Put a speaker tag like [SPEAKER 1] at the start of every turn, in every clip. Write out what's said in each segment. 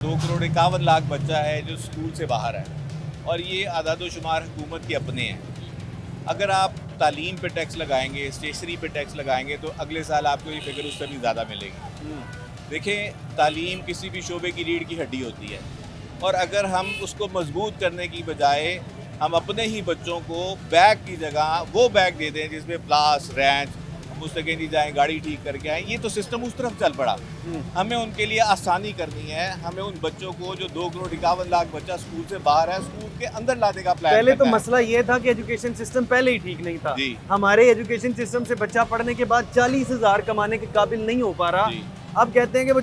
[SPEAKER 1] 2,51,00,000 बच्चा है जो स्कूल से बाहर है और ये आदादोशुमार हुकूमत के अपने हैं। अगर आप तालीम पे टैक्स लगाएंगे, स्टेशनरी पे टैक्स लगाएंगे तो अगले साल आपको ये फिगर उससे भी ज़्यादा मिलेगी। देखें, तालीम किसी भी शोबे की रीढ़ की हड्डी होती है और अगर हम उसको मजबूत करने की बजाय हम अपने ही बच्चों को बैग की जगह वो बैग दे दें जिसमें प्लास, रैंच, मुस्तकिल जाएँ, गाड़ी ठीक करके आएँ, ये तो सिस्टम उस तरफ चल पड़ा। हमें उनके लिए आसानी करनी है। हमें उन बच्चों को जो 2,51,00,000 बच्चा स्कूल से बाहर है, स्कूल के अंदर लाने का प्लान
[SPEAKER 2] पहले तो
[SPEAKER 1] करना है।
[SPEAKER 2] मसला ये था कि एजुकेशन सिस्टम पहले ही ठीक नहीं था।
[SPEAKER 1] जी।
[SPEAKER 2] हमारे एजुकेशन सिस्टम से बच्चा पढ़ने के बाद 40,000 कमाने के काबिल नहीं हो पा रहा।
[SPEAKER 1] जी।
[SPEAKER 2] अब कहते हैं कि वो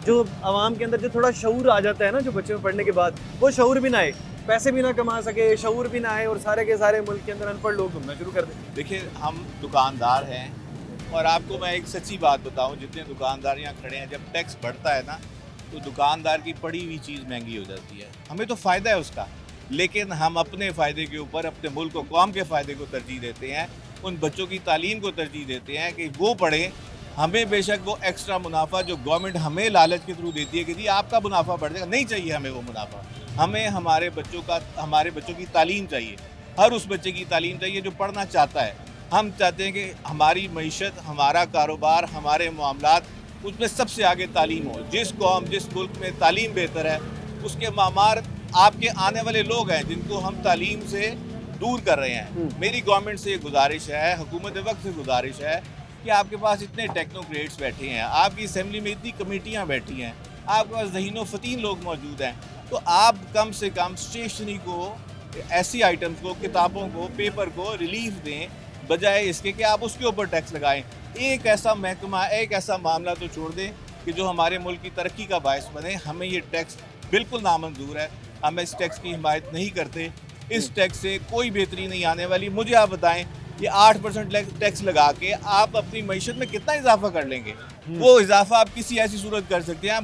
[SPEAKER 2] जो आवाम के अंदर जो थोड़ा शऊर आ जाता है ना, जो बच्चे में पढ़ने के बाद, वो शऊर भी ना आए, पैसे भी ना कमा सके, शऊर भी ना आए और सारे के सारे मुल्क के अंदर अनपढ़ लोग घूमना शुरू कर दें।
[SPEAKER 1] देखिए, हम दुकानदार हैं और आपको मैं एक सच्ची बात बताऊं, जितने दुकानदार यहाँ खड़े हैं, जब टैक्स बढ़ता है ना तो दुकानदार की पड़ी हुई चीज़ महंगी हो जाती है। हमें तो फ़ायदा है उसका, लेकिन हम अपने फ़ायदे के ऊपर अपने मुल्क को, कौम के फ़ायदे को तरजीह देते हैं, उन बच्चों की तालीम को तरजीह देते हैं कि वो पढ़ें। हमें बेशक वो एक्स्ट्रा मुनाफा जो गवर्नमेंट हमें लालच के थ्रू देती है कि जी आपका मुनाफा बढ़ जाएगा, नहीं चाहिए हमें वो मुनाफा। हमें हमारे बच्चों की तालीम चाहिए, हर उस बच्चे की तालीम चाहिए जो पढ़ना चाहता है। हम चाहते हैं कि हमारी मईशत, हमारा कारोबार, हमारे मामलात, उसमें सबसे आगे तालीम हो। जिस कौम, जिस मुल्क में तालीम बेहतर है, उसके मामार आपके आने वाले लोग हैं जिनको हम तालीम से दूर कर रहे हैं। मेरी गवर्नमेंट से गुजारिश है, हुकूमत वक्त से गुजारिश है कि आपके पास इतने टेक्नोक्रेट्स बैठे हैं, आपकी असेंबली में इतनी कमेटियाँ बैठी हैं, आपके पास ज़हीनो फ़तीन लोग मौजूद हैं, तो आप कम से कम स्टेशनरी को, ऐसी आइटम्स को, किताबों को, पेपर को रिलीफ दें, बजाय इसके कि आप उसके ऊपर टैक्स लगाएं। एक ऐसा महकमा, एक ऐसा मामला तो छोड़ दें कि जो हमारे मुल्क की तरक्की का बायस बने। हमें ये टैक्स बिल्कुल नामंजूर है, हम इस टैक्स की हिमायत नहीं करते। इस टैक्स से कोई बेहतरी नहीं आने वाली। मुझे आप बताएं, ये 8% टैक्स लगा के आप अपनी मईशत में कितना इजाफा कर लेंगे? वो इजाफा आप किसी ऐसी सूरत कर सकते हैं, आप